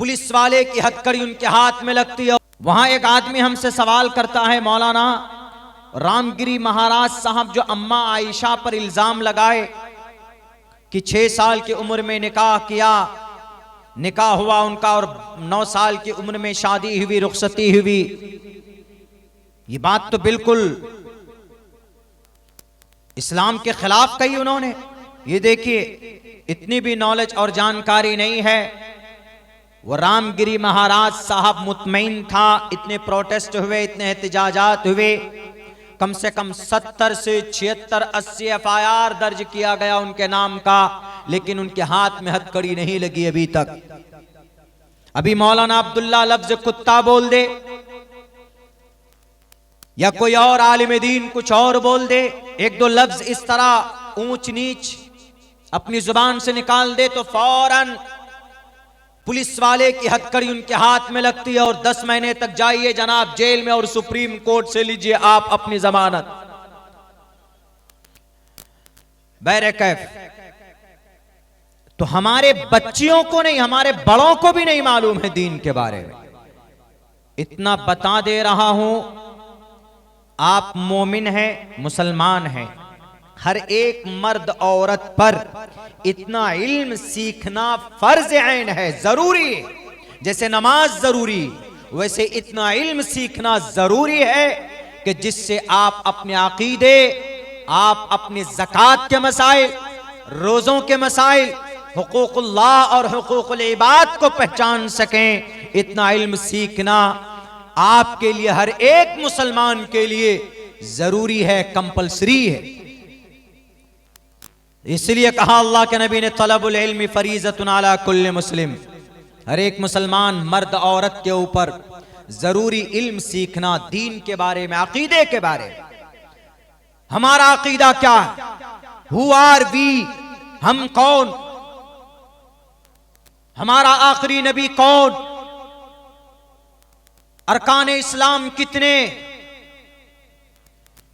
Police वाले की हथकड़ी उनके हाथ में लगती है। वहां एक आदमी हमसे सवाल करता है, मौलाना रामगिरी महाराज साहब जो अम्मा आयशा पर इल्जाम लगाए कि 6 साल की उम्र में निकाह किया, निकाह हुआ उनका और 9 साल की उम्र में शादी हुई, रुखसती हुई, ये बात तो बिल्कुल इस्लाम के खिलाफ कही उन्होंने। ये देखिए, इतनी भी नॉलेज और जानकारी नहीं है। वो रामगिरी महाराज साहब मुतमईन था, इतने प्रोटेस्ट हुए, इतने एहतजाजात हुए, कम से कम 70 से 76-80 FIR दर्ज किया गया उनके नाम का, लेकिन उनके हाथ में हथकड़ी नहीं लगी अभी तक। अभी मौलाना अब्दुल्ला लफ्ज कुत्ता बोल दे या कोई और आलिम दीन कुछ और बोल दे, एक दो लफ्ज इस तरह ऊंच नीच अपनी जुबान से निकाल दे तो फौरन पुलिस वाले की हथकड़ी उनके हाथ में लगती है और 10 महीने तक जाइए जनाब जेल में और सुप्रीम कोर्ट से लीजिए आप अपनी जमानत। बैरकैफ तो हमारे बच्चियों को नहीं, हमारे बड़ों को भी नहीं मालूम है दीन के बारे में। इतना बता दे रहा हूं, आप मोमिन हैं, मुसलमान हैं, हर एक मर्द औरत पर इतना इल्म सीखना फर्ज ऐन है, जरूरी है। जैसे नमाज जरूरी, वैसे इतना इल्म सीखना जरूरी है कि जिससे आप अपने अकीदे, आप अपने ज़कात के मसाइल, रोज़ों के मसाइल, हुकूकुल्लाह और हुकूकुल इबाद को पहचान सकें। इतना इल्म सीखना आपके लिए, हर एक मुसलमान के लिए जरूरी है, कंपल्सरी है। इसलिए कहा अल्लाह के नबी ने, तलबुल इल्मी फरीज़तुन अला कुल्li मुस्लिम, हर एक मुसलमान मर्द औरत के ऊपर जरूरी इल्म सीखना दीन के बारे में, अकीदे के बारे में। हमारा अकीदा क्या है? हु आर वी, हम कौन, हमारा आखिरी नबी कौन, अरकान इस्लाम कितने,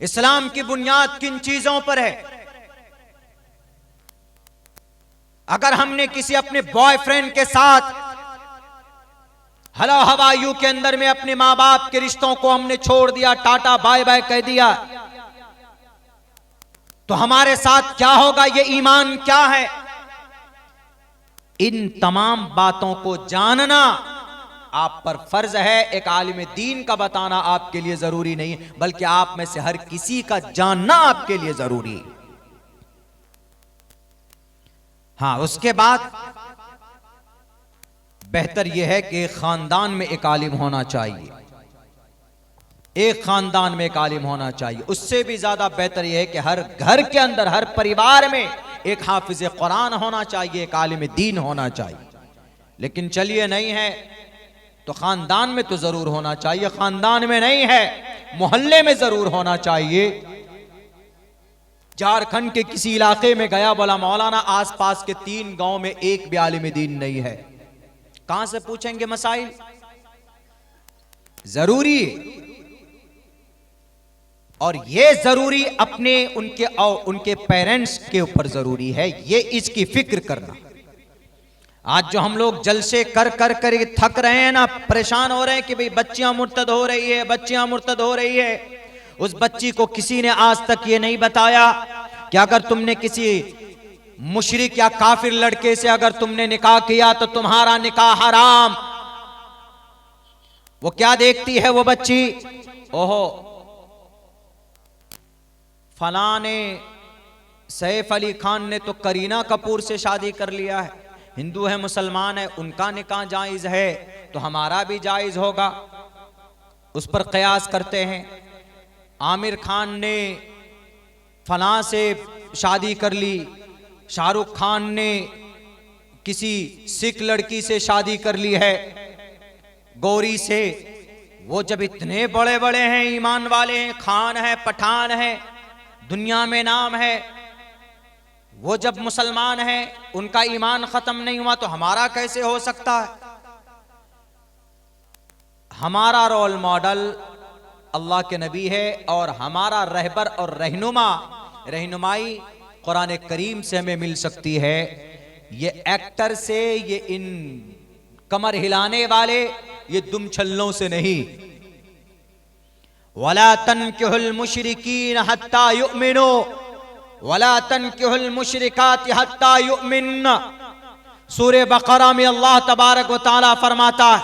इस्लाम की बुनियाद किन चीजों पर है। अगर हमने किसी अपने बॉयफ्रेंड के साथ हलो हवायू के अंदर में अपने मां बाप के रिश्तों को हमने छोड़ दिया, टाटा बाय बाय कह दिया, तो हमारे साथ क्या होगा? ये ईमान क्या है? इन तमाम बातों को जानना आप पर फर्ज है। एक आलिम दीन का बताना आपके लिए जरूरी नहीं, बल्कि आप में से हर किसी का जानना आपके लिए जरूरी है। हाँ, उसके बाद बेहतर यह है कि एक खानदान में एक आलिम होना चाहिए, एक खानदान में एक आलिम होना चाहिए। उससे भी ज्यादा बेहतर यह है कि हर घर के अंदर, हर परिवार में एक हाफिज कुरान होना चाहिए, एक आलिम दीन होना चाहिए। लेकिन चलिए नहीं है तो खानदान में तो जरूर होना चाहिए, खानदान में नहीं है मोहल्ले में जरूर होना चाहिए। झारखंड के किसी इलाके में गया, बोला मौलाना आसपास के 3 गांव में एक भी आलिम दीन नहीं है। कहां से पूछेंगे मसाइल? जरूरी है। और ये जरूरी अपने, उनके और उनके पेरेंट्स के ऊपर जरूरी है, ये इसकी फिक्र करना। आज जो हम लोग जलसे कर कर कर थक रहे हैं ना, परेशान हो रहे हैं कि भाई बच्चियां मुर्तद हो रही है, बच्चियां मुर्तद हो रही है। उस बच्ची को किसी ने आज तक ये नहीं बताया कि अगर तुमने किसी मुशरिक या काफिर लड़के से अगर तुमने निकाह किया तो तुम्हारा निकाह हराम। वो क्या देखती है वो बच्ची? ओहो, फलाने सैफ अली खान ने तो करीना कपूर से शादी कर लिया है, हिंदू है मुसलमान है, उनका निकाह जायज है तो हमारा भी जायज होगा। उस पर कयास करते हैं। आमिर खान ने फलां से शादी कर ली, शाहरुख खान ने किसी सिख लड़की से शादी कर ली है, गौरी से। वो जब इतने बड़े बड़े हैं, ईमान वाले हैं, खान है, पठान है, दुनिया में नाम है, वो जब मुसलमान हैं, उनका ईमान खत्म नहीं हुआ तो हमारा कैसे हो सकता है? हमारा रोल मॉडल अल्लाह के नबी है और हमारा रहबर और रहनुमाई कुरान करीम से हमें मिल सकती है। ये एक्टर से, ये इन कमर हिलाने वाले ये दुम छल्लों से नहीं। वला तनकिहुल मुशरिकीन हत्ता युमिनो वला तनकिहुल मुशरिकात हत्ता युमिन। सूरह बकरा में अल्लाह तबारक व तआला फरमाता है,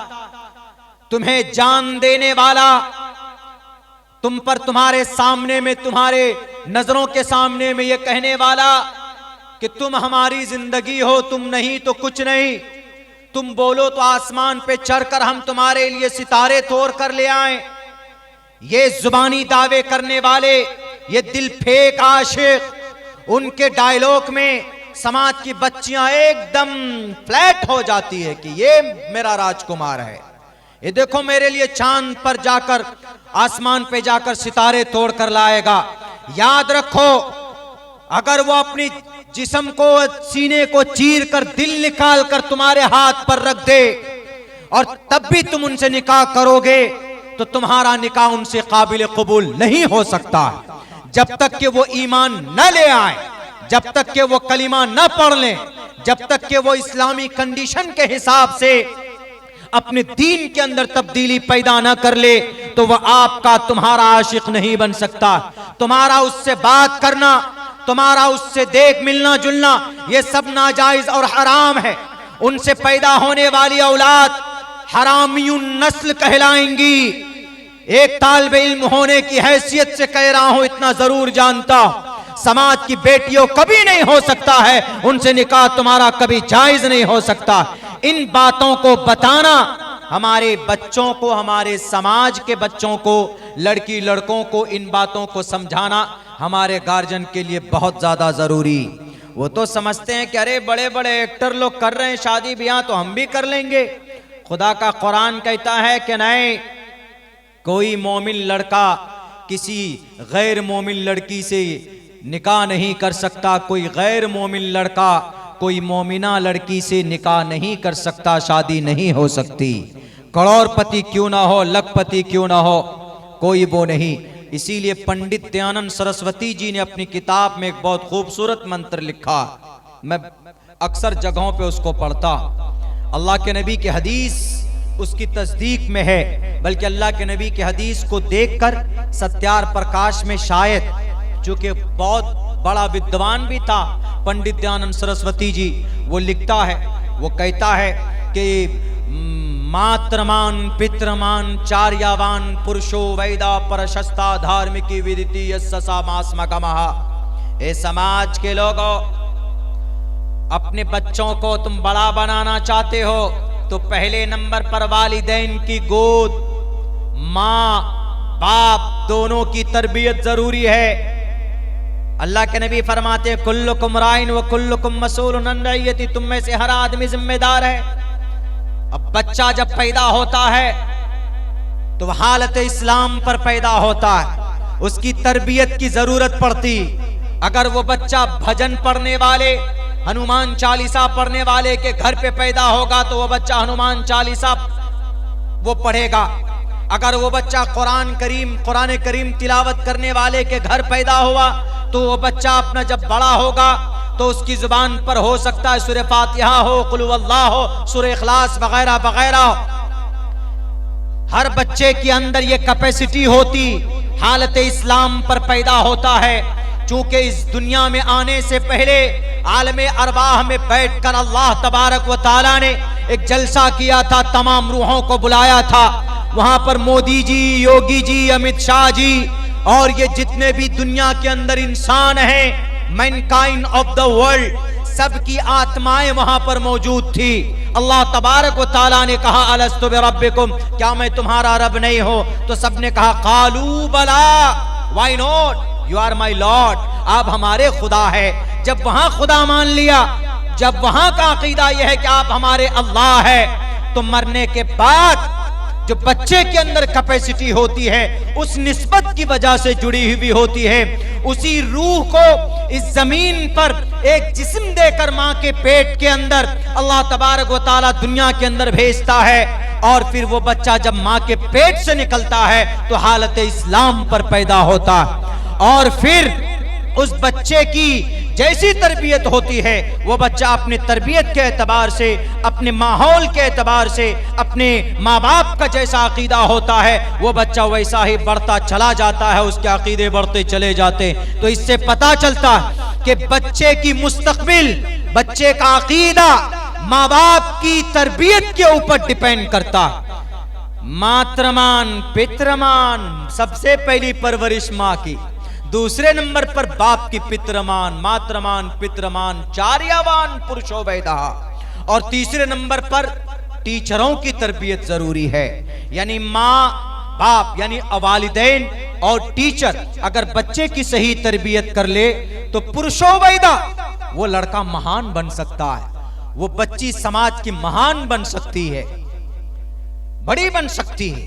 तुम्हें जान देने वाला तुम पर तुम्हारे सामने में, तुम्हारे नजरों के सामने में ये कहने वाला कि तुम हमारी जिंदगी हो, तुम नहीं तो कुछ नहीं, तुम बोलो तो आसमान पे चढ़कर हम तुम्हारे लिए सितारे तोड़ कर ले आए। ये जुबानी दावे करने वाले, ये दिल फेक आशिक, उनके डायलॉग में समाज की बच्चियां एकदम फ्लैट हो जाती है कि ये मेरा राजकुमार है, ये देखो मेरे लिए चांद पर जाकर, आसमान पे जाकर सितारे तोड़ कर लाएगा। याद रखो, अगर वो अपनी जिस्म को, सीने को चीर कर दिल निकाल कर तुम्हारे हाथ पर रख दे और तब भी तुम उनसे निकाह करोगे तो तुम्हारा निकाह उनसे काबिल कबूल नहीं हो सकता जब तक कि वो ईमान न ले आए, जब तक कि वो कलिमा न पढ़ लें, जब तक कि वो इस्लामी कंडीशन के हिसाब से अपने दीन के अंदर तब्दीली पैदा न कर ले, तो वह आपका, तुम्हारा आशिक नहीं बन सकता। तुम्हारा उससे बात करना, तुम्हारा उससे देख मिलना जुलना, ये सब नाजायज और हराम है। उनसे पैदा होने वाली औलाद हरामियुन नस्ल कहलाएंगी। एक तालिबे इल्म होने की हैसियत से कह रहा हूं, इतना जरूर जानता हूं, समाज की बेटियों कभी नहीं हो सकता है, उनसे निकाह तुम्हारा कभी जायज नहीं हो सकता। इन बातों को बताना हमारे बच्चों को, हमारे समाज के बच्चों को, लड़की लड़कों को इन बातों को समझाना हमारे गार्जियन के लिए बहुत ज्यादा जरूरी। वो तो समझते हैं कि अरे बड़े बड़े एक्टर लोग कर रहे हैं शादी ब्याह तो हम भी कर लेंगे। खुदा का कुरान कहता है कि नहीं, कोई मोमिन लड़का किसी गैर मोमिन लड़की से निकाह नहीं कर सकता, कोई गैर मोमिन लड़का कोई मोमिना लड़की से निकाह नहीं कर सकता, शादी नहीं हो सकती। करोड़पति क्यों ना हो, लखपति क्यों ना हो, कोई वो नहीं। इसीलिए पंडित दयानंद सरस्वती जी ने अपनी किताब में एक बहुत खूबसूरत मंत्र लिखा, मैं अक्सर जगहों पे उसको पढ़ता। अल्लाह के नबी की हदीस उसकी तस्दीक में है, बल्कि अल्लाह के नबी की हदीस को देखकर सत्यार प्रकाश में शायद, चूंकि बहुत बड़ा विद्वान भी था पंडित दयानंद सरस्वती जी, वो लिखता है, वो कहता है कि मात्रमान पित्रमान चार्यावान पुरुषो वैदा परशस्ता धार्मिकी विदिति यस्सा मास्मगमः। ए समाज के लोगों, अपने बच्चों को तुम बड़ा बनाना चाहते हो तो पहले नंबर पर वालिदैन की गोद, माँ बाप दोनों की तरबियत जरूरी है। अल्लाह के नबी फरमाते हैं कुल्लुकुम राइन व कुल्लुकुम मसूलुन अन रइयती, तुम में से हर आदमी जिम्मेदार है। अब बच्चा जब पैदा होता है तो हालत इस्लाम पर पैदा होता है, उसकी तरबियत की जरूरत पड़ती। अगर वो बच्चा भजन पढ़ने वाले, हनुमान चालीसा पढ़ने वाले के घर पे पैदा होगा तो वो बच्चा हनुमान चालीसा वो पढ़ेगा। अगर वो बच्चा कुरान करीम तिलावत करने वाले के घर पैदा हुआ तो वो बच्चा अपना जब बड़ा होगा तो उसकी जुबान पर हो सकता है सूरह फातिहा हो, कुल हुवल्लाह हो, सूरह इखलास वगैरह वगैरह। हर बच्चे के अंदर ये कैपेसिटी होती, हालत इस्लाम पर पैदा होता है। चूंकि इस दुनिया में आने से पहले आलमे अरवाह में बैठकर अल्लाह तबारक व ताला ने एक जलसा किया था, तमाम रूहों को बुलाया था। वहां पर मोदी जी, योगी जी, अमित शाह जी और ये जितने भी दुनिया के अंदर इंसान हैं, मैनकाइंड ऑफ द वर्ल्ड, सबकी आत्माएं वहां पर मौजूद थी। अल्लाह तबारक व ताला ने कहा अलस्तु बिरब्बिकुम, क्या मैं तुम्हारा रब नहीं हो? तो सबने कहा कालू बला, why not, you are my lord, आप हमारे खुदा है। जब वहां खुदा मान लिया, जब वहां का अकीदा यह है कि आप हमारे अल्लाह है, तो मरने के बाद जो बच्चे के अंदर कैपेसिटी होती है उस निस्बत की वजह से जुड़ी हुई होती है। उसी रूह को इस जमीन पर एक जिस्म देकर माँ के पेट के अंदर अल्लाह तबारक व ताला दुनिया के अंदर भेजता है, और फिर वो बच्चा जब माँ के पेट से निकलता है तो हालत इस्लाम पर पैदा होता है। और फिर उस बच्चे की जैसी तरबियत होती है वो बच्चा अपनी तरबियत के एतबार से, अपने माहौल के एतबार से, अपने माँ बाप का जैसा अकीदा होता है वो बच्चा वैसा ही बढ़ता चला जाता है, उसके अकीदे बढ़ते चले जाते। तो इससे पता चलता है कि बच्चे की मुस्तकबिल, बच्चे का अकीदा माँ बाप की तरबियत के ऊपर डिपेंड करता। मातृमान पितृमान, सबसे पहली परवरिश माँ की, दूसरे नंबर पर बाप की पितृमान, मातृमान पितृमान चार्यवान पुरुषो वैदः, और तीसरे नंबर पर टीचरों की तरबियत जरूरी है। यानी माँ बाप यानी वालिदैन और टीचर अगर बच्चे की सही तरबियत कर ले तो पुरुषो वैदः, वो लड़का महान बन सकता है, वो बच्ची समाज की महान बन सकती है, बड़ी बन सकती है,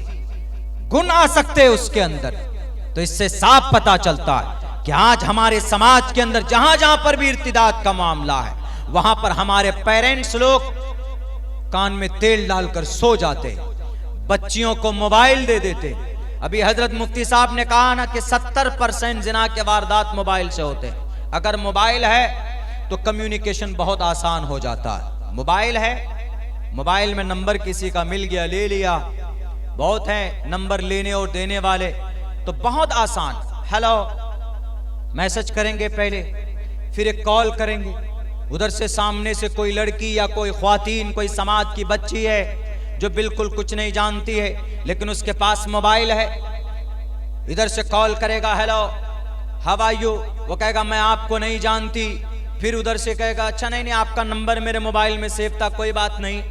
गुण आ सकते हैं उसके अंदर। तो इससे साफ पता चलता है कि आज हमारे समाज के अंदर जहां जहां पर भी इर्तिदाद का मामला है वहां पर हमारे पेरेंट्स लोग कान में तेल डालकर सो जाते, बच्चियों को मोबाइल दे देते। अभी हजरत मुफ्ती साहब ने कहा ना कि 70% जिना के वारदात मोबाइल से होते हैं। अगर मोबाइल है तो कम्युनिकेशन बहुत आसान हो जाता है। मोबाइल है, मोबाइल में नंबर किसी का मिल गया, ले लिया, बहुत है नंबर लेने और देने वाले, तो बहुत आसान। हेलो मैसेज करेंगे पहले, फिर एक कॉल करेंगे, उधर से सामने से कोई लड़की या कोई ख्वातीन, कोई समाज की बच्ची है जो बिल्कुल कुछ नहीं जानती है लेकिन उसके पास मोबाइल है, इधर से कॉल करेगा, हेलो हाउ आर यू, वो कहेगा मैं आपको नहीं जानती, फिर उधर से कहेगा अच्छा नहीं आपका नंबर मेरे मोबाइल में सेव था, कोई बात नहीं।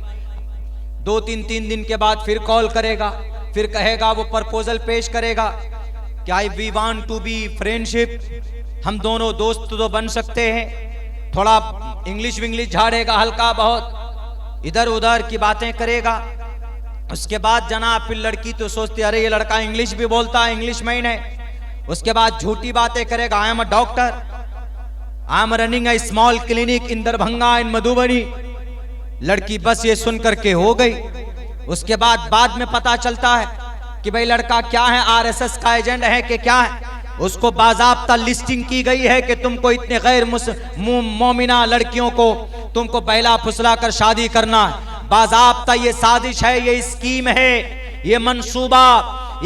2-3 दिन के बाद फिर कॉल करेगा, फिर कहेगा, वो प्रपोजल पेश करेगा कि I we want to be friendship, हम दोनों दोस्त तो बन सकते हैं। थोड़ा इंग्लिश विंग्लिश झाड़ेगा हल्का बहुत, इधर उधर की बातें करेगा। उसके बाद जनाब फिर लड़की तो सोचती अरे ये लड़का इंग्लिश भी बोलता है, इंग्लिश में ही नहीं। उसके बाद झूठी बातें करेगा, I am a doctor, I am running a small clinic in Darbhanga in Madhubani. लड़की बस ये सुन करके हो गई। उसके बाद में पता चलता है कि भाई लड़का क्या है, आरएसएस का एजेंट है कि क्या है। उसको बाज़ाब्ता लिस्टिंग की गई है कि तुमको इतने गैर मोमिना लड़कियों को तुमको बहला फुसला कर शादी करना है। बाज़ाब्ता ये साजिश है, ये स्कीम है, ये मंसूबा,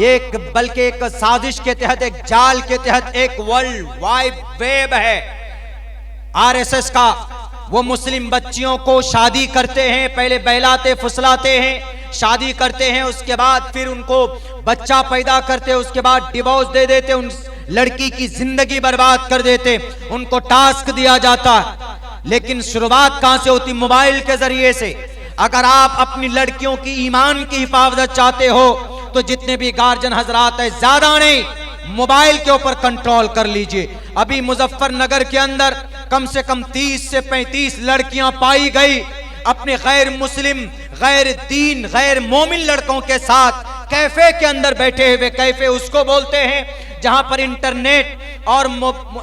एक बल्कि एक साजिश के तहत, एक जाल के तहत एक वर्ल्ड वाइड वेब है आरएसएस का। वो मुस्लिम बच्चियों को शादी करते हैं, पहले बहलाते फुसलाते हैं, शादी करते हैं, उसके बाद फिर उनको बच्चा पैदा करते, उसके बाद डिवोर्स दे देते, उन लड़की की जिंदगी बर्बाद कर देते। उनको टास्क दिया जाता है, लेकिन शुरुआत कहां से होती? मोबाइल के जरिए से। अगर आप अपनी लड़कियों की ईमान की हिफाजत चाहते हो तो जितने भी गार्जियन हजरात है, ज्यादा नहीं, मोबाइल के ऊपर कंट्रोल कर लीजिए। अभी मुजफ्फरनगर के अंदर कम से कम 30 से 35 लड़कियां पाई गई अपने गैर मुस्लिम, गैर दीन, गैर मोमिन लड़कों के साथ कैफे के अंदर बैठे हुए। कैफे उसको बोलते हैं जहां पर इंटरनेट और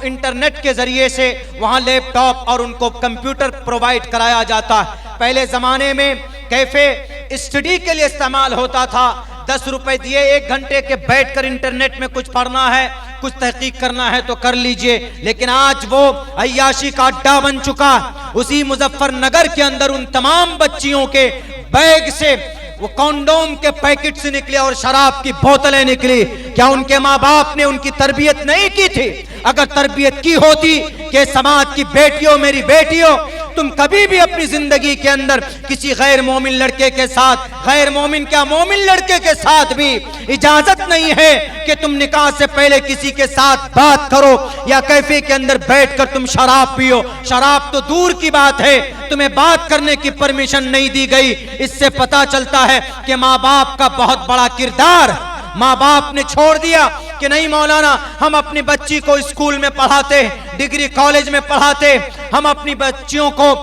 इंटरनेट के जरिए से वहां लैपटॉप और उनको कंप्यूटर प्रोवाइड कराया जाता है। पहले जमाने में कैफे स्टडी के लिए इस्तेमाल होता था। 10 रुपए दिए, 1 घंटे के बैठकर इंटरनेट में कुछ पढ़ना है, कुछ तहकीक करना है तो कर लीजिए। लेकिन आज वो अय्याशी का अड्डा बन चुका। उसी मुजफ्फरनगर के अंदर उन तमाम बच्चियों के बैग से वो कॉन्डोम के पैकेट से निकले और शराब की बोतलें निकली। क्या उनके माँ बाप ने उनकी तरबियत नहीं की थी? अगर तरबियत की होती कि समाज की बेटियों, मेरी बेटियों, तुम कभी भी अपनी जिंदगी के अंदर किसी गैर मोमिन लड़के के साथ, गैर मोमिन क्या मोमिन लड़के के साथ भी इजाजत नहीं है कि तुम निकाह से पहले किसी के साथ बात करो या कैफे के अंदर बैठकर तुम शराब पियो। शराब तो दूर की बात है, तुम्हें बात करने की परमिशन नहीं दी गई। इससे पता चलता है कि माँ बाप का बहुत बड़ा किरदार। माँ बाप ने छोड़ दिया कि नहीं मौलाना, हम अपनी बच्ची को स्कूल में पढ़ाते, डिग्री कॉलेज में पढ़ाते, हम अपनी बच्चियों को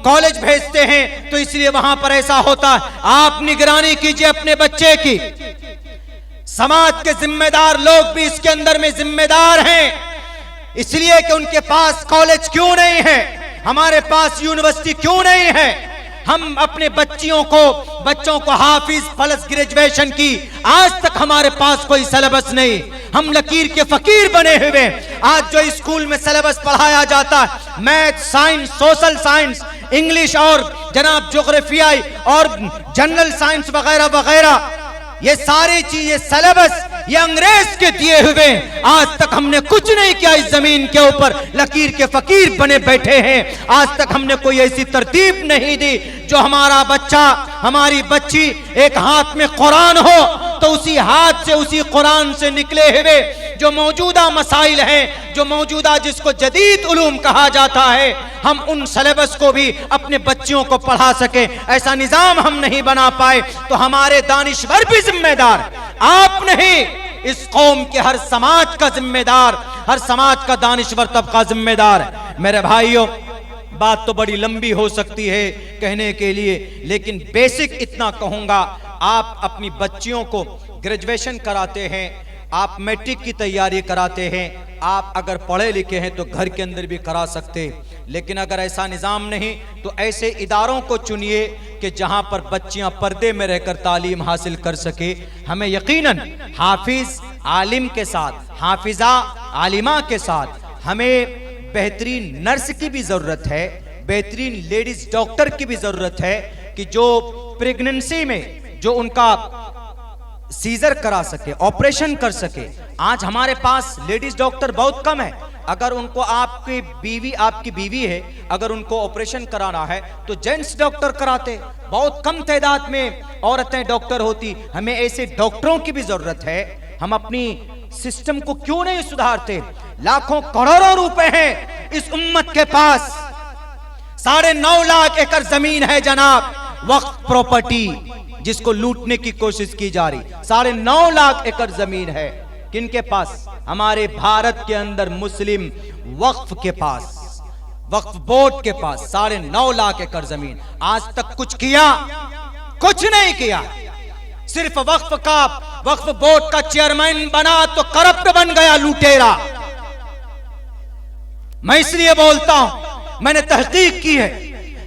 कॉलेज भेजते हैं तो इसलिए वहां पर ऐसा होता है। आप निगरानी कीजिए अपने बच्चे की। समाज के जिम्मेदार लोग भी इसके अंदर में जिम्मेदार हैं, इसलिए कि उनके पास कॉलेज क्यों नहीं है, हमारे पास यूनिवर्सिटी क्यों नहीं है। हम अपने बच्चों को हाफिज प्लस ग्रेजुएशन की, आज तक हमारे पास कोई सिलेबस नहीं। हम लकीर के फकीर बने हुए। आज जो स्कूल में सिलेबस पढ़ाया जाता है, math, science, social science, English और जनाब ज्योग्राफियाई और जनरल साइंस वगैरह वगैरह, ये सारी चीजें सिलेबस ये अंग्रेज के दिए हुए। आज तक हमने कुछ नहीं किया इस जमीन के ऊपर, लकीर के फकीर बने बैठे हैं। आज तक हमने कोई ऐसी तरतीब नहीं दी जो हमारा बच्चा, हमारी बच्ची एक हाथ में कुरान हो तो उसी हाथ से, उसी कुरान से निकले हुए जो मौजूदा मसाइल हैं, जो मौजूदा जिसको जदीद उलूम कहा जाता है, हम उन सिलेबस को भी अपने बच्चियों को पढ़ा सके। ऐसा निजाम हम नहीं बना पाए तो हमारे दानिश्वर भी जिम्मेदार, आप नहीं, इस कौम के हर समाज का जिम्मेदार, हर समाज का दानिश्वर तबका जिम्मेदार है। मेरे भाइयों, बात तो बड़ी लंबी हो सकती है कहने के लिए, लेकिन बेसिक इतना कहूंगा, आप अपनी बच्चियों को ग्रेजुएशन कराते हैं, आप मैट्रिक की तैयारी कराते हैं, आप अगर पढ़े लिखे हैं तो घर के अंदर भी करा सकते, लेकिन अगर ऐसा निज़ाम नहीं तो ऐसे इदारों को चुनिए कि जहां पर बच्चियां पर्दे में रहकर तालीम हासिल कर सके। हमें यकीनन हाफिज आलिम के साथ, हाफिजा आलिमा के साथ हमें बेहतरीन नर्स की भी ज़रूरत है, बेहतरीन लेडीज डॉक्टर की भी ज़रूरत है कि जो प्रेगनेंसी में जो उनका सीजर करा सके, ऑपरेशन कर सके। आज हमारे पास लेडीज डॉक्टर बहुत कम है। अगर उनको आपकी बीवी है, अगर उनको ऑपरेशन कराना है तो जेंट्स डॉक्टर कराते, बहुत कम तादाद में औरतें डॉक्टर होती। हमें ऐसे डॉक्टरों की भी जरूरत है। हम अपनी सिस्टम को क्यों नहीं सुधारते? लाखों करोड़ों रुपए हैं इस उम्मत के पास, 9.5 लाख एकड़ जमीन है जनाब, वक्फ प्रॉपर्टी जिसको लूटने की कोशिश की जा रही। 9.5 लाख एकड़ जमीन है किनके पास? हमारे भारत के अंदर मुस्लिम वक्फ के पास, वक्फ बोर्ड के पास 9.5 लाख एकड़ जमीन। आज तक कुछ किया? कुछ नहीं किया। सिर्फ वक्फ बोर्ड का चेयरमैन बना तो करप्ट बन गया, लुटेरा। मैं इसलिए बोलता हूं, मैंने तहकीक की है,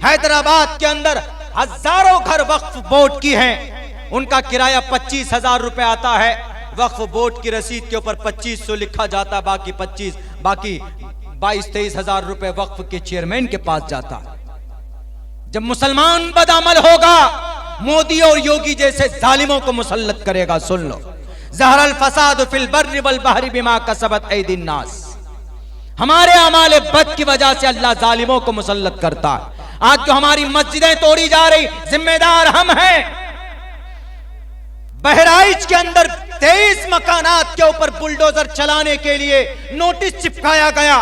हैदराबाद के अंदर हजारों घर वक्फ बोर्ड की हैं, उनका किराया 25,000 रुपए आता है। वक्फ बोर्ड की रसीद के ऊपर 2500 लिखा जाता, बाकी 22-23 हजार रुपए वक्फ के चेयरमैन के पास जाता। जब मुसलमान बदअमल होगा, मोदी और योगी जैसे जालिमों को मुसल्लत करेगा। सुन लो, ज़हरल फसाद फिल बर्रि वल बहरि बिमा कसबत ऐदिन नास। हमारे अमाले बद की वजह से अल्लाह जालिमों को मुसल्लत करता है। आज जो हमारी मस्जिदें तोड़ी जा रही, जिम्मेदार हम हैं। बहराइच के अंदर 23 मकानात के ऊपर बुलडोजर चलाने के लिए नोटिस चिपकाया गया,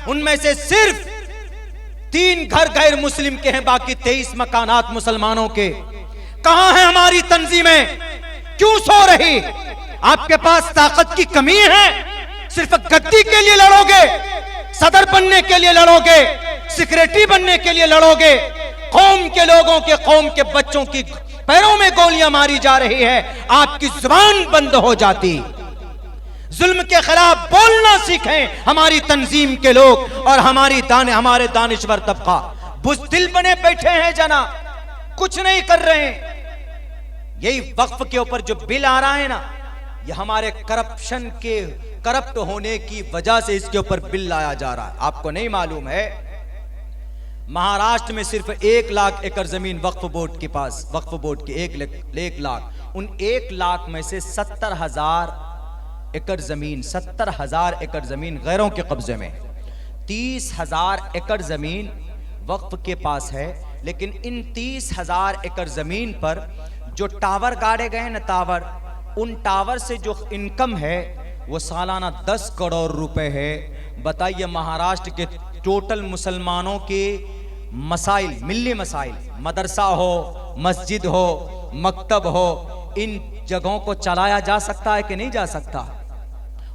उनमें से सिर्फ 3 घर गैर मुस्लिम के हैं, बाकी 23 मकानात मुसलमानों के। कहां है हमारी तंजीमें? क्यों सो रही? आपके पास ताकत की कमी है? सिर्फ गद्दी के लिए लड़ोगे, सदर बनने के लिए लड़ोगे, सेक्रेटरी बनने के लिए लड़ोगे। कौम के लोगों के, कौम के बच्चों की पैरों में गोलियां मारी जा रही है, आपकी जुबान बंद हो जाती। जुल्म के खिलाफ बोलना सीखें हमारी तंजीम के लोग और हमारे दानिश्वर तबका। बुज़दिल बने बैठे हैं जनाब, कुछ नहीं कर रहे हैं। यही वक्फ के ऊपर जो बिल आ रहा है ना, ये हमारे करप्ट होने की वजह से इसके ऊपर बिल लाया जा रहा है। आपको नहीं मालूम है, महाराष्ट्र में सिर्फ 1 लाख एकड़ जमीन वक्फ बोर्ड के पास, वक्फ बोर्ड की 1 लाख, उन 1 लाख में से 70,000 एकड़ जमीन, 70,000 एकड़ जमीन गैरों के कब्जे में, 30,000 एकड़ जमीन वक्फ के पास है। लेकिन इन 30,000 एकड़ जमीन पर जो टावर गाड़े गए ना, टावर, उन टावर से जो इनकम है वो सालाना 10 करोड़ रुपए है। बताइए, महाराष्ट्र के टोटल मुसलमानों के मसाइल, मिल्ली मसाइल, मदरसा हो, मस्जिद हो, मकतब हो, इन जगहों को चलाया जा सकता है कि नहीं जा सकता?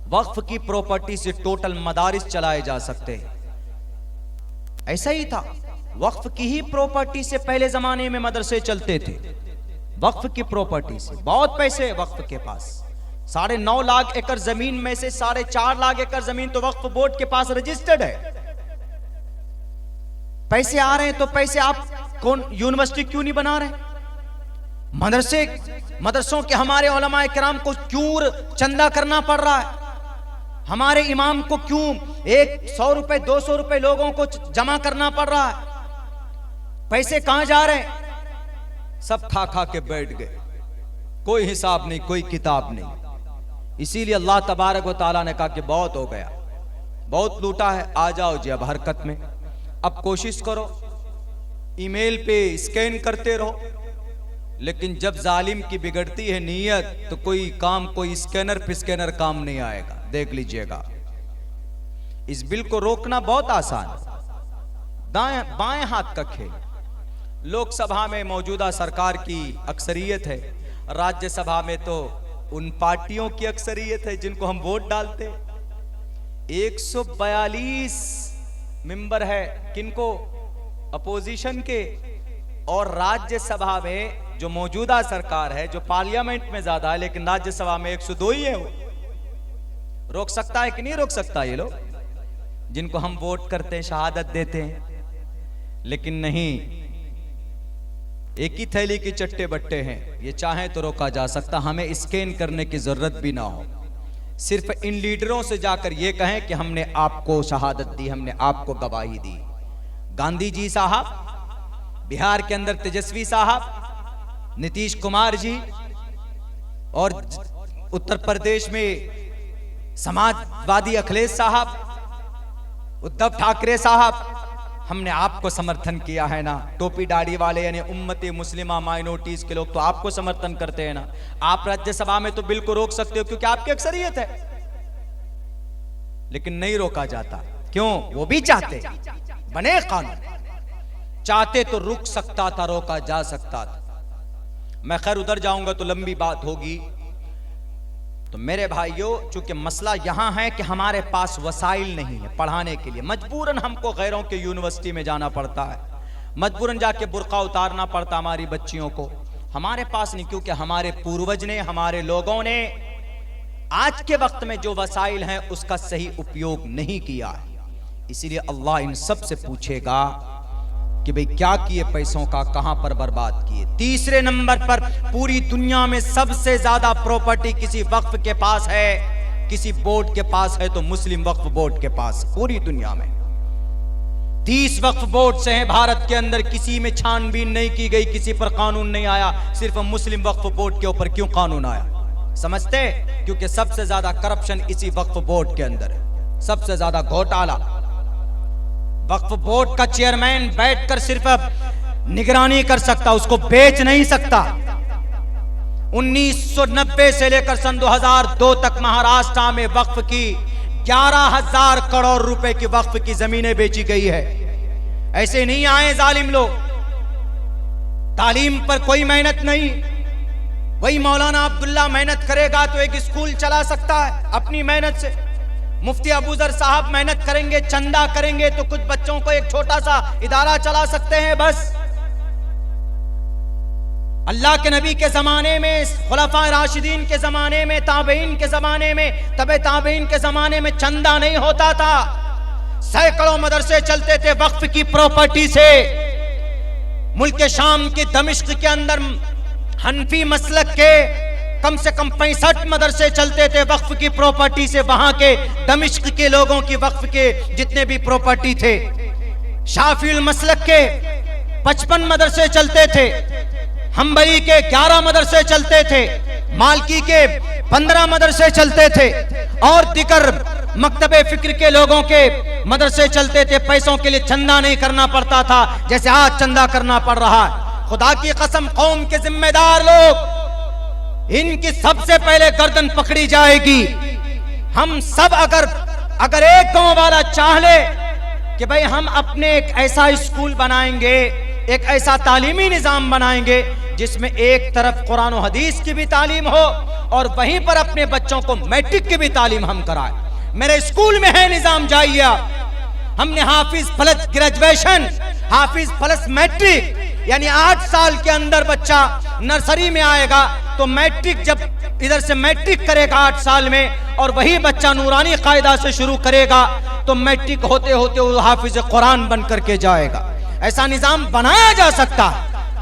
वक्फ की प्रॉपर्टी से टोटल मदारिस चलाए जा सकते हैं। ऐसा ही था, वक्फ की ही प्रॉपर्टी से पहले जमाने में मदरसे चलते थे। वक्फ की प्रॉपर्टी से बहुत पैसे वक्फ के पास। 9.5 लाख एकड़ जमीन में से 4.5 लाख एकड़ जमीन तो वक्फ बोर्ड के पास रजिस्टर्ड है। पैसे आ रहे हैं तो पैसे आप कौन यूनिवर्सिटी क्यों नहीं बना रहे? मदरसों के हमारे उलमाए किराम को क्यों चंदा करना पड़ रहा है? हमारे इमाम को क्यों 100 रुपए 200 रुपए लोगों को जमा करना पड़ रहा है? पैसे कहां जा रहे हैं? सब खा खा के बैठ गए, कोई हिसाब नहीं, कोई किताब नहीं। इसीलिए अल्लाह तबारक व तआला ने कहा कि बहुत हो गया, बहुत लूटा है, आ जाओ जी अब हरकत में। अब कोशिश करो, ईमेल पे स्कैन करते रहो, लेकिन जब जालिम की बिगड़ती है नीयत तो कोई स्कैनर फिस्कैनर काम नहीं आएगा। देख लीजिएगा, इस बिल को रोकना बहुत आसान है, दाएं बाएं हाथ का खेल। लोकसभा में मौजूदा सरकार की अक्सरियत है, राज्यसभा में तो उन पार्टियों की अक्सरियत है जिनको हम वोट डालते। 142 मेंबर है किनको? अपोजिशन के। और राज्यसभा में जो मौजूदा सरकार है, जो पार्लियामेंट में ज्यादा है, लेकिन राज्यसभा में 102 ही है। वो रोक सकता है कि नहीं रोक सकता? ये लोग जिनको हम वोट करते हैं, शहादत देते हैं, लेकिन नहीं, एक ही थैली की चट्टे बट्टे हैं। ये चाहे तो रोका जा सकता, हमें स्कैन करने की जरूरत भी ना हो। सिर्फ इन लीडरों से जाकर ये कहें कि हमने आपको शहादत दी, हमने आपको गवाही दी। गांधी जी साहब, बिहार के अंदर तेजस्वी साहब, नीतीश कुमार जी, और उत्तर प्रदेश में समाजवादी अखिलेश साहब, उद्धव ठाकरे साहब, हमने आपको समर्थन किया है ना। टोपी दाढ़ी वाले यानी उम्मती मुस्लिमा माइनॉरिटीज के लोग तो आपको समर्थन करते हैं ना। आप राज्यसभा में तो बिल को रोक सकते हो क्योंकि आपकी अक्सरियत है, लेकिन नहीं रोका जाता। क्यों? वो भी चाहते, बने कानून, चाहते तो रुक सकता था, रोका जा सकता था। मैं खैर उधर जाऊंगा तो लंबी बात होगी। तो मेरे भाइयों, चूंकि मसला यहां है कि हमारे पास वसाइल नहीं है पढ़ाने के लिए, मजबूरन हमको गैरों के यूनिवर्सिटी में जाना पड़ता है, मजबूरन जाके बुर्का उतारना पड़ता हमारी बच्चियों को। हमारे पास नहीं, क्योंकि हमारे पूर्वज ने, हमारे लोगों ने आज के वक्त में जो वसाइल हैं उसका सही उपयोग नहीं किया है। इसीलिए अल्लाह इन सब से पूछेगा कि भाई क्या किए पैसों का, कहां पर बर्बाद किए। तीसरे नंबर पर पूरी दुनिया में सबसे ज्यादा प्रॉपर्टी किसी वक्फ के पास है, किसी बोर्ड के पास है, तो मुस्लिम वक्फ बोर्ड के पास। पूरी दुनिया में 30 वक्फ बोर्ड से हैं भारत के अंदर, किसी में छानबीन नहीं की गई, किसी पर कानून नहीं आया, सिर्फ मुस्लिम वक्फ बोर्ड के ऊपर क्यों कानून आया? समझते? क्योंकि सबसे ज्यादा करप्शन इसी वक्फ बोर्ड के अंदर है, सबसे ज्यादा घोटाला। वक्फ बोर्ड का चेयरमैन बैठकर सिर्फ निगरानी कर सकता, उसको बेच नहीं सकता। 1990 से लेकर सन 2002 तक महाराष्ट्र में वक्फ की 11,000 करोड़ रुपए की वक्फ की जमीनें बेची गई है। ऐसे नहीं आए जालिम लोग। तालीम पर कोई मेहनत नहीं, वही मौलाना अब्दुल्ला मेहनत करेगा तो एक स्कूल चला सकता है अपनी मेहनत से। मुफ्ती अबूजर साहब मेहनत करेंगे, चंदा करेंगे तो कुछ बच्चों को एक छोटा सा इदारा चला सकते हैं बस। अल्लाह के नबी के जमाने में, खुलफाए राशिदीन के जमाने में, ताबईन के जमाने में, तबे ताबईन के जमाने में चंदा नहीं होता था। सैकड़ों मदरसे चलते थे वक्फ की प्रॉपर्टी से। मुल्क शाम के दमिश्क के अंदर हनफी मसलक के कम से कम 65 मदरसे चलते थे वक्फ की प्रॉपर्टी से। वहां के दमिश्क के लोगों की वक्फ के जितने भी प्रॉपर्टी थे। शाफिल मसलक के 55 मदरसे चलते थे, हम्बली के 11 मदरसे चलते थे, मालकी के 15 मदरसे चलते थे, और दिगर मकतबे फिक्र के लोगों के मदरसे चलते थे। पैसों के लिए चंदा नहीं करना पड़ता था जैसे आज चंदा करना पड़ रहा है। खुदा की कसम, कौम के जिम्मेदार लोग, इनकी सबसे पहले गर्दन पकड़ी जाएगी। हम सब अगर एक गांव वाला चाह ले कि भाई हम अपने एक ऐसा स्कूल बनाएंगे, एक ऐसा तालीमी निजाम बनाएंगे जिसमें एक तरफ कुरान और हदीस की भी तालीम हो और वहीं पर अपने बच्चों को मैट्रिक की भी तालीम हम कराएं। मेरे स्कूल में है निजाम, जाइए आप। हमने हाफिज प्लस ग्रेजुएशन, हाफिज प्लस मैट्रिक, यानी 8 साल के अंदर बच्चा नर्सरी में आएगा तो मैट्रिक, जब इधर से मैट्रिक करेगा 8 साल में, और वही बच्चा नूरानी कायदा से शुरू करेगा तो मैट्रिक होते होते वो हाफिज कुरान बन करके जाएगा। ऐसा निजाम बनाया जा सकता,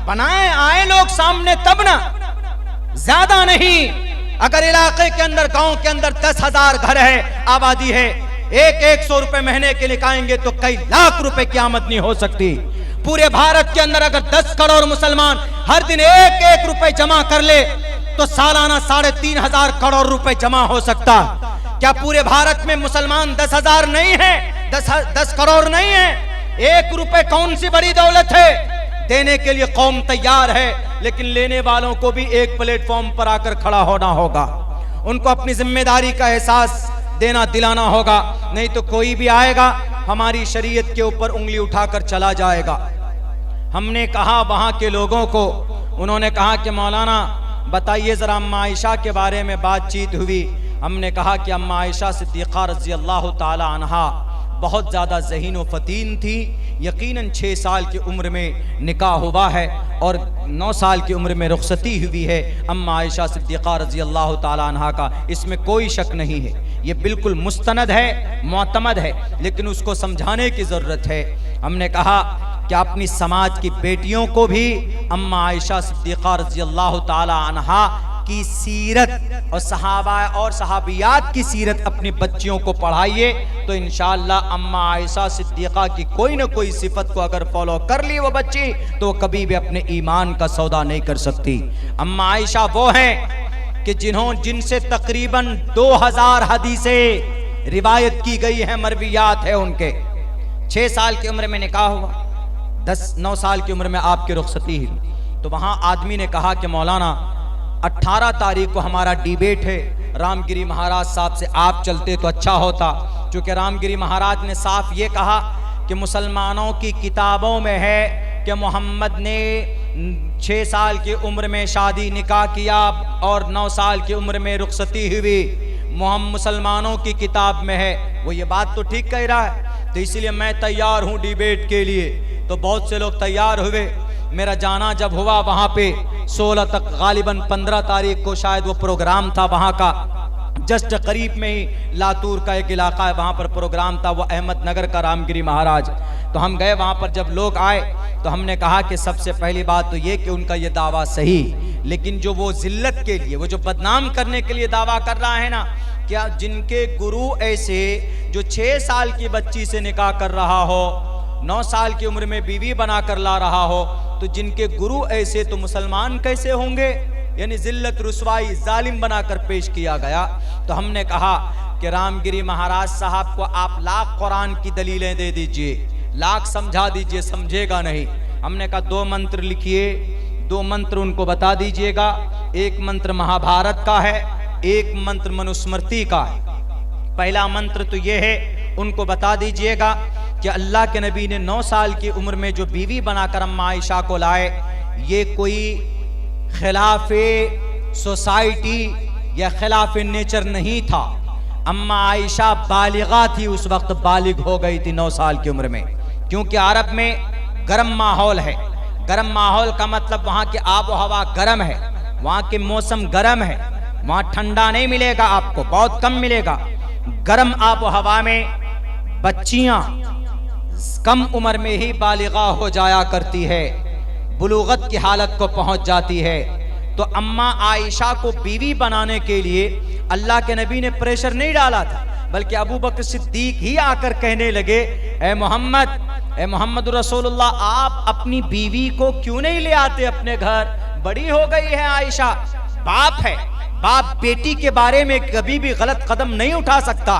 बनाए आए लोग सामने तब ना, ज्यादा नहीं। अगर इलाके के अंदर, गांव के अंदर 10,000 घर है, आबादी है, 100 रुपए महीने के निकालेंगे तो कई लाख रुपए की आमदनी हो सकती। पूरे भारत के अंदर अगर 10 करोड़ मुसलमान हर दिन 1 रुपए जमा कर ले तो सालाना 3,500 करोड़ रुपए जमा हो सकता। क्या पूरे भारत में मुसलमान 10,000 नहीं है, 10 करोड़ नहीं है? 1 रुपए कौन सी बड़ी दौलत है? देने के लिए कौम तैयार है, लेकिन लेने वालों को भी एक प्लेटफॉर्म पर आकर खड़ा होना होगा। उनको अपनी जिम्मेदारी का एहसास देना दिलाना होगा, नहीं तो कोई भी आएगा हमारी शरीयत के ऊपर उंगली उठाकर चला जाएगा। हमने कहा वहां के लोगों को, उन्होंने कहा कि मौलाना बताइए जरा अम्मा आयशा के बारे में बातचीत हुई। हमने कहा कि अम्मा आयशा सिद्दीक़ा रज़ी अल्लाह ताला अन्हा बहुत ज़्यादा ज़हीन व फ़तीन थी। यकीनन 6 साल की उम्र में निकाह हुआ है और 9 साल की उम्र में रुखसती हुई है अम्मा आयशा सिद्दीक़ा रज़ी अल्लाह ताला अन्हा का, इसमें कोई शक नहीं है। ये बिल्कुल मुस्तनद है, मुअतमद है, लेकिन उसको समझाने की ज़रूरत है। हमने कहा कि अपनी समाज की बेटियों को भी अम्मा आयशा सिद्दीक़ा रज़ी अल्लाह ताला अन्हा की सीरत और सहाबा और सहाबियात की सीरत अपनी बच्चियों को पढ़ाइए, तो इंशाअल्लाह अम्मा आयशा सिद्दीक़ा की कोई ना कोई सिफत को अगर फॉलो कर ली वो बच्ची, तो कभी भी अपने ईमान का सौदा नहीं कर सकती। अम्मा आयशा वो हैं कि जिनसे तकरीबन 2000 हदीसें रिवायत की गई है, मरवियात है उनके। 6 साल की उम्र में निकाह हुआ, 9 साल की उम्र में आपकी रुखसती हुई। तो वहाँ आदमी ने कहा कि मौलाना 18 तारीख को हमारा डिबेट है, रामगिरी महाराज साहब से आप चलते तो अच्छा होता, क्योंकि रामगिरी महाराज ने साफ ये कहा कि मुसलमानों की किताबों में है कि मोहम्मद ने 6 साल की उम्र में शादी निकाह किया और 9 साल की उम्र में रुखसती हुई। मुसलमानों की किताब में है, वो ये बात तो ठीक कह रहा है, तो इसलिए मैं तैयार हूँ डिबेट के लिए। तो बहुत से लोग तैयार हुए। मेरा जाना जब हुआ वहाँ पे 16 तक, गालिबन 15 तारीख को शायद वो प्रोग्राम था वहाँ का, जस्ट करीब में ही लातूर का एक इलाका है, वहाँ पर प्रोग्राम था, वो अहमदनगर का रामगिरी महाराज। तो हम गए वहाँ पर। जब लोग आए तो हमने कहा कि सबसे पहली बात तो ये कि उनका ये दावा सही, लेकिन जो वो जिल्लत के लिए, वो जो बदनाम करने के लिए दावा कर रहा है ना, क्या जिनके गुरु ऐसे जो 6 साल की बच्ची से निकाह कर रहा हो, 9 साल की उम्र में बीवी बनाकर ला रहा हो, तो जिनके गुरु ऐसे तो मुसलमान कैसे होंगे? यानी जिल्लत रुसवाई जालिम बनाकर पेश किया गया। तो हमने कहा कि रामगिरी महाराज साहब को आप लाख कुरान की दलीलें दे दीजिए, लाख समझा दीजिए, समझेगा नहीं। हमने कहा 2 मंत्र लिखिए, 2 मंत्र उनको बता दीजिएगा। एक मंत्र महाभारत का है, एक मंत्र मनुस्मृति का है। पहला मंत्र तो ये है, उनको बता दीजिएगा कि अल्लाह के नबी ने 9 साल की उम्र में जो बीवी बनाकर अम्मा आयशा को लाए, ये कोई खिलाफे सोसाइटी या खिलाफे नेचर नहीं था। अम्मा आयशा बालिगा थी, उस वक्त बालिग हो गई थी 9 साल की उम्र में, क्योंकि अरब में गर्म माहौल है। गर्म माहौल का मतलब वहाँ की आब व हवा गर्म है, वहाँ के मौसम गर्म है, वहाँ ठंडा नहीं मिलेगा आपको, बहुत कम मिलेगा। गर्म आब व हवा में बच्चियां कम उम्र में ही बालिगा हो जाया करती है, बुलूगत की हालत को पहुंच जाती है। तो अम्मा आयशा को बीवी बनाने के लिए अल्लाह के नबी ने प्रेशर नहीं डाला था, बल्कि अबू बकर सिद्दीक ही आकर कहने लगे, ए मोहम्मद रसूलुल्लाह, आप अपनी बीवी को क्यों नहीं ले आते अपने घर? बड़ी हो गई है आयशा, बाप है, बाप बेटी के बारे में कभी भी गलत कदम नहीं उठा सकता।